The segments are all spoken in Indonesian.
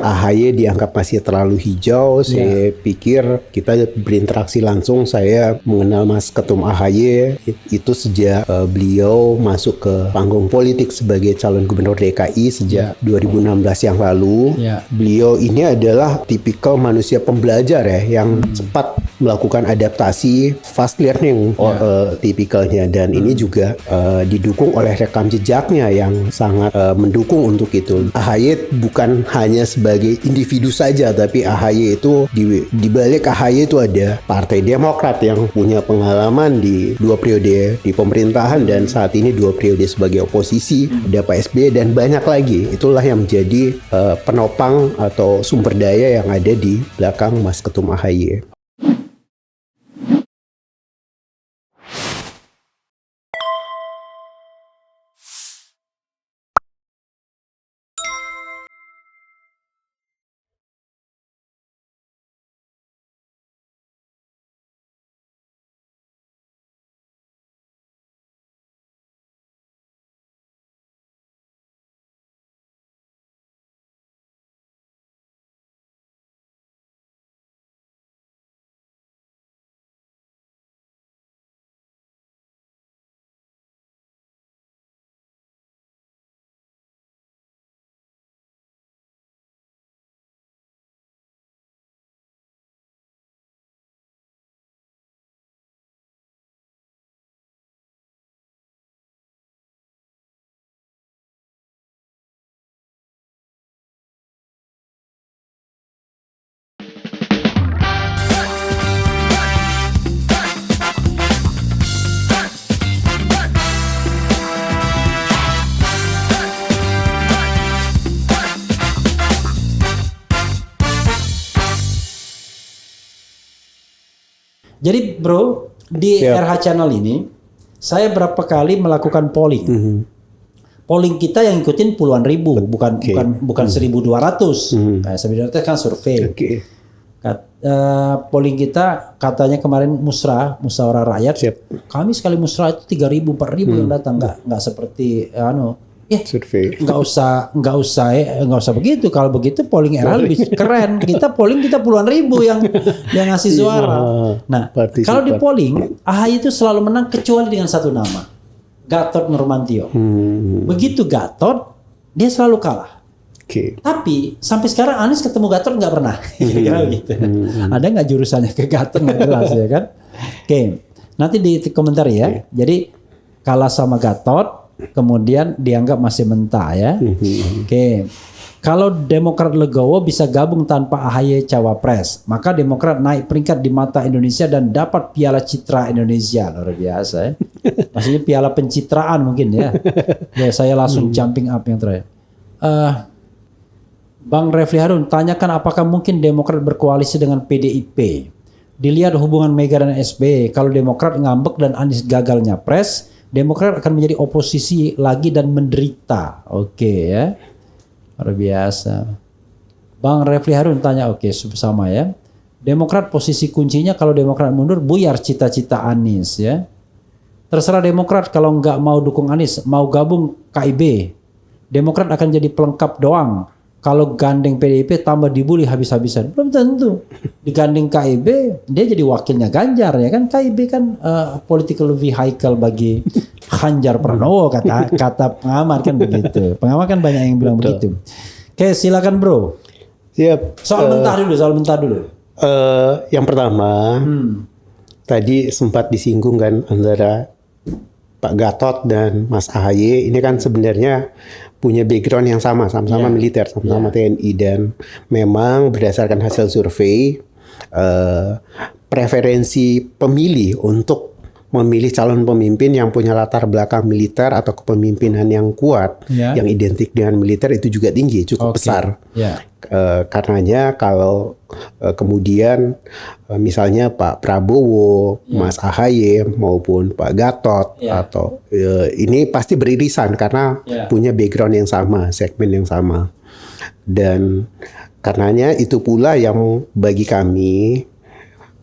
AHY dianggap masih terlalu hijau. Saya pikir kita berinteraksi langsung. Saya mengenal Mas Ketum AHY itu sejak beliau masuk ke panggung politik sebagai calon gubernur DKI sejak 2016 yang lalu. Beliau ini adalah tipikal manusia pembelajar ya, yang cepat melakukan adaptasi, fast learning tipikalnya, dan ini juga didukung oleh rekam jejaknya yang sangat mendukung untuk itu. AHY bukan hanya sebagai individu saja, tapi AHY itu di balik AHY itu ada Partai Demokrat yang punya pengalaman di 2 periode di pemerintahan dan saat ini 2 periode sebagai oposisi. Ada Pak SBY dan banyak lagi. Itulah yang menjadi penopang atau sumber daya yang ada di belakang Mas Ketum AHY. Jadi bro, di RH Channel ini saya berapa kali melakukan polling. Polling kita yang ikutin puluhan ribu, bukan 1.200. Kayak sebenarnya kan survei. Polling kita katanya kemarin musyawarah rakyat. Kami sekali musyawarah itu 3.000, 4.000 yang datang, nggak seperti survei. Nggak usah begitu. Kalau begitu polling era lebih keren. Kita polling kita puluhan ribu yang ngasih suara. Nah, kalau di polling AHY itu selalu menang kecuali dengan satu nama, Gatot Nurmantio. Begitu Gatot, dia selalu kalah. Tapi sampai sekarang Anies ketemu Gatot nggak pernah. Gitu. Ada nggak jurusannya ke Gatot, nggak jelas ya kan? Nanti di komentar ya. Jadi kalah sama Gatot, kemudian dianggap masih mentah ya. Kalau Demokrat legowo bisa gabung tanpa AHY cawapres, maka Demokrat naik peringkat di mata Indonesia dan dapat piala citra Indonesia. Luar biasa ya. Maksudnya piala pencitraan mungkin ya. Saya langsung jumping up yang terakhir. Bang Refli Harun, tanyakan apakah mungkin Demokrat berkoalisi dengan PDIP. Dilihat hubungan Mega dan SBY, kalau Demokrat ngambek dan Anies gagal nyapres, Demokrat akan menjadi oposisi lagi dan menderita. Ya. Luar biasa. Bang Refli Harun tanya, sama ya. Demokrat posisi kuncinya kalau Demokrat mundur buyar cita-cita Anies ya. Terserah Demokrat kalau nggak mau dukung Anies, mau gabung KIB. Demokrat akan jadi pelengkap doang. Kalau gandeng PDIP tambah dibully habis-habisan. Belum tentu. Digandeng KIB, dia jadi wakilnya Ganjar ya kan. KIB kan political vehicle bagi Ganjar Pranowo kata pengamat kan begitu. Pengamat kan banyak yang bilang begitu. Oke, silakan bro. Siap. Soal mentah dulu. Yang pertama, tadi sempat disinggung kan antara Pak Gatot dan Mas AHY. Ini kan sebenarnya punya background yang sama-sama militer, sama-sama TNI, dan memang berdasarkan hasil survei preferensi pemilih untuk memilih calon pemimpin yang punya latar belakang militer atau kepemimpinan yang kuat, yang identik dengan militer itu juga tinggi, cukup besar. Karenanya kalau kemudian misalnya Pak Prabowo, Mas AHY maupun Pak Gatot atau ini pasti beririsan karena punya background yang sama, segmen yang sama. Dan karenanya itu pula yang bagi kami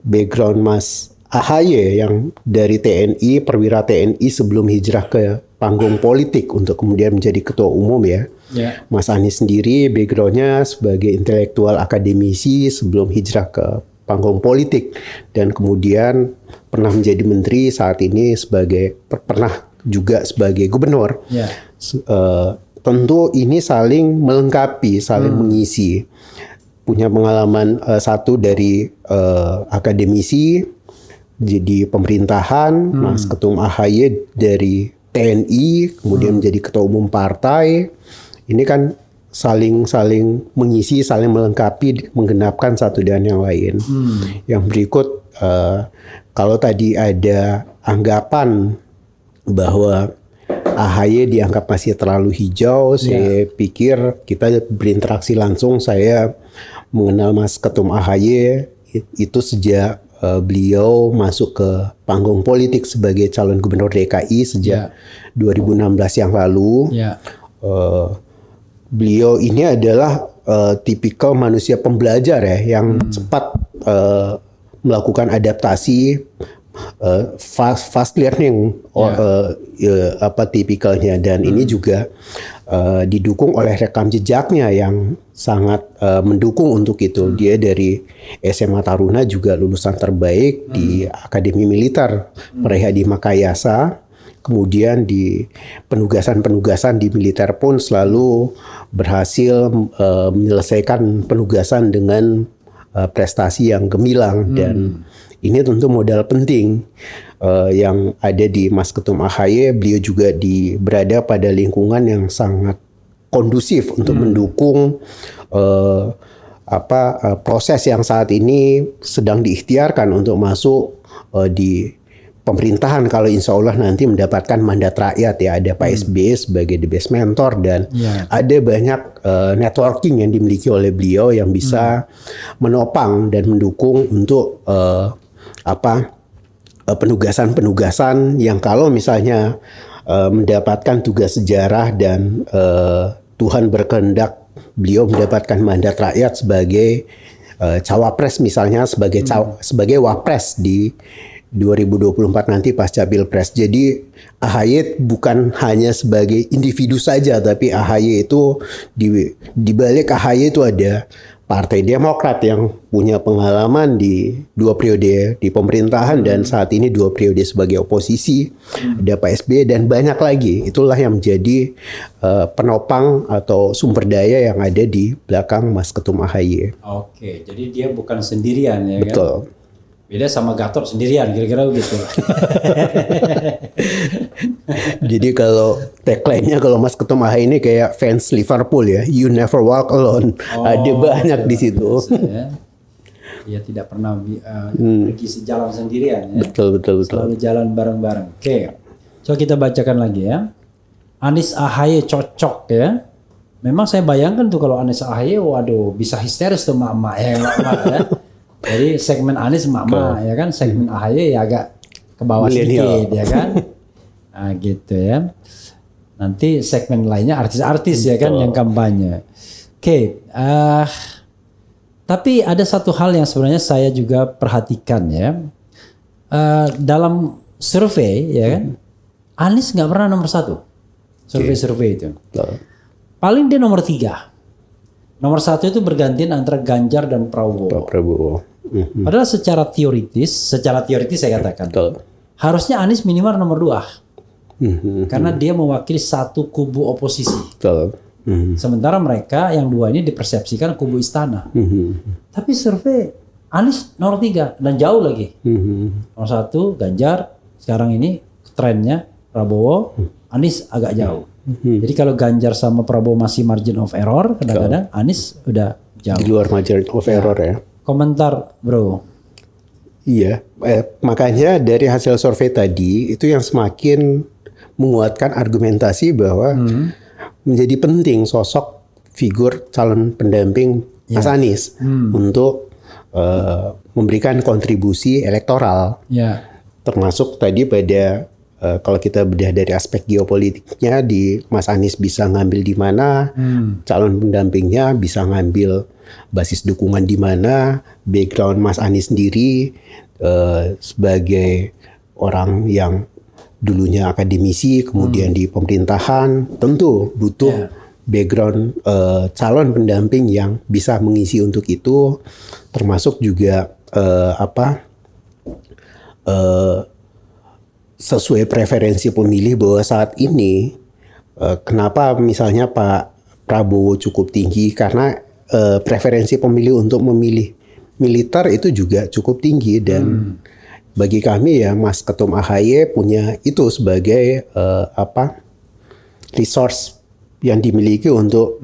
background Mas AHY yang dari TNI, perwira TNI sebelum hijrah ke panggung politik untuk kemudian menjadi ketua umum ya. Ya. Mas Anies sendiri backgroundnya sebagai intelektual akademisi sebelum hijrah ke panggung politik dan kemudian pernah menjadi menteri, saat ini pernah juga sebagai gubernur. Ya. Tentu ini saling melengkapi, saling mengisi. Punya pengalaman satu dari akademisi jadi pemerintahan, Mas Ketum AHY dari TNI, kemudian menjadi ketua umum partai. Ini kan saling mengisi, saling melengkapi, menggenapkan satu dan yang lain. Yang berikut, kalau tadi ada anggapan bahwa AHY dianggap masih terlalu hijau, saya pikir kita berinteraksi langsung. Saya mengenal Mas Ketum AHY itu sejak beliau masuk ke panggung politik sebagai calon gubernur DKI sejak 2016 yang lalu. Beliau ini adalah tipikal manusia pembelajar ya, yang cepat melakukan adaptasi, fast learning, tipikalnya, dan ini juga didukung oleh rekam jejaknya yang sangat mendukung untuk itu. Dia dari SMA Taruna juga lulusan terbaik di Akademi Militer Meraih Hadi Makayasa. Kemudian di penugasan di militer pun selalu berhasil menyelesaikan penugasan dengan prestasi yang gemilang, dan ini tentu modal penting yang ada di Mas Ketum AHY. Beliau juga berada pada lingkungan yang sangat kondusif untuk mendukung proses yang saat ini sedang diikhtiarkan untuk masuk di pemerintahan, kalau insya Allah nanti mendapatkan mandat rakyat ya. Ada Pak SBY sebagai the best mentor, dan ada banyak networking yang dimiliki oleh beliau yang bisa menopang dan mendukung untuk penugasan-penugasan yang kalau misalnya mendapatkan tugas sejarah dan Tuhan berkehendak beliau mendapatkan mandat rakyat sebagai cawapres misalnya, sebagai wapres di 2024 nanti pasca Pilpres. Jadi AHY bukan hanya sebagai individu saja, tapi AHY itu di balik AHY itu ada Partai Demokrat yang punya pengalaman di 2 periode di pemerintahan dan saat ini 2 periode sebagai oposisi. Ada Pak SBY dan banyak lagi. Itulah yang menjadi penopang atau sumber daya yang ada di belakang Mas Ketum AHY. Oke, jadi dia bukan sendirian ya. Betul. Kan? Beda sama Gatot sendirian, kira-kira begitu. Jadi kalau tagline-nya kalau Mas Ketum AHY ini kayak fans Liverpool ya, you never walk alone. Ada banyak di situ. Dia tidak pernah pergi sejalan sendirian ya. Betul. Selalu jalan bareng-bareng. Oke. Coba kita bacakan lagi ya. Anies AHY cocok ya. Memang saya bayangkan tuh kalau Anies AHY, waduh bisa histeris tuh mak-mak ya. Jadi segmen Anies mak-mak ya kan, segmen AHY ya agak ke bawah sedikit ya kan. Nah gitu ya. Nanti segmen lainnya artis-artis ya kan yang kampanye. Oke, tapi ada satu hal yang sebenarnya saya juga perhatikan ya. Dalam survei ya kan, Anies nggak pernah nomor 1. Survei-survei itu. Paling dia nomor 3. Nomor 1 itu bergantian antara Ganjar dan Prabowo. Padahal secara teoritis saya katakan, harusnya Anies minimal nomor 2. Karena dia mewakili satu kubu oposisi. Sementara mereka yang 2 ini dipersepsikan kubu istana. Tapi survei Anies nomor 3 dan jauh lagi. Nomor 1 Ganjar, sekarang ini trennya Prabowo, Anies agak jauh. Jadi kalau Ganjar sama Prabowo masih margin of error, kadang-kadang Anies udah jauh. Di luar margin of error ya. Komentar bro. Iya, makanya dari hasil survei tadi itu yang semakin menguatkan argumentasi bahwa menjadi penting sosok figur calon pendamping Mas Anies untuk memberikan kontribusi elektoral. Termasuk tadi pada kalau kita bedah dari aspek geopolitiknya, di Mas Anies bisa ngambil di mana, calon pendampingnya bisa ngambil basis dukungan di mana, background Mas Anies sendiri sebagai orang yang dulunya akademisi, kemudian di pemerintahan, tentu butuh background calon pendamping yang bisa mengisi untuk itu, termasuk juga sesuai preferensi pemilih bahwa saat ini kenapa misalnya Pak Prabowo cukup tinggi karena preferensi pemilih untuk memilih militer itu juga cukup tinggi dan bagi kami ya Mas Ketum AHY punya itu sebagai resource yang dimiliki untuk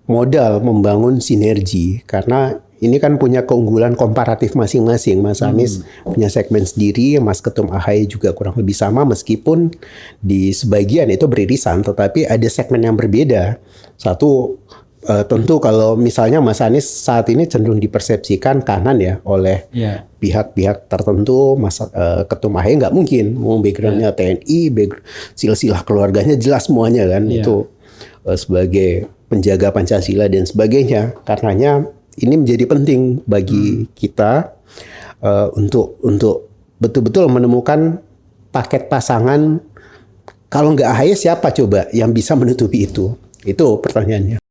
modal membangun sinergi karena ini kan punya keunggulan komparatif masing-masing. Mas Anies punya segmen sendiri, Mas Ketum AHY juga kurang lebih sama meskipun di sebagian itu beririsan, tetapi ada segmen yang berbeda. Satu tentu kalau misalnya Mas Anies saat ini cenderung dipersepsikan kanan ya oleh pihak-pihak tertentu, Mas Ketum AHY nggak mungkin, backgroundnya TNI, silsilah keluarganya jelas semuanya kan itu sebagai penjaga Pancasila dan sebagainya. Karenanya ini menjadi penting bagi kita untuk betul-betul menemukan paket pasangan. Kalau nggak AHY siapa coba yang bisa menutupi itu? Itu pertanyaannya.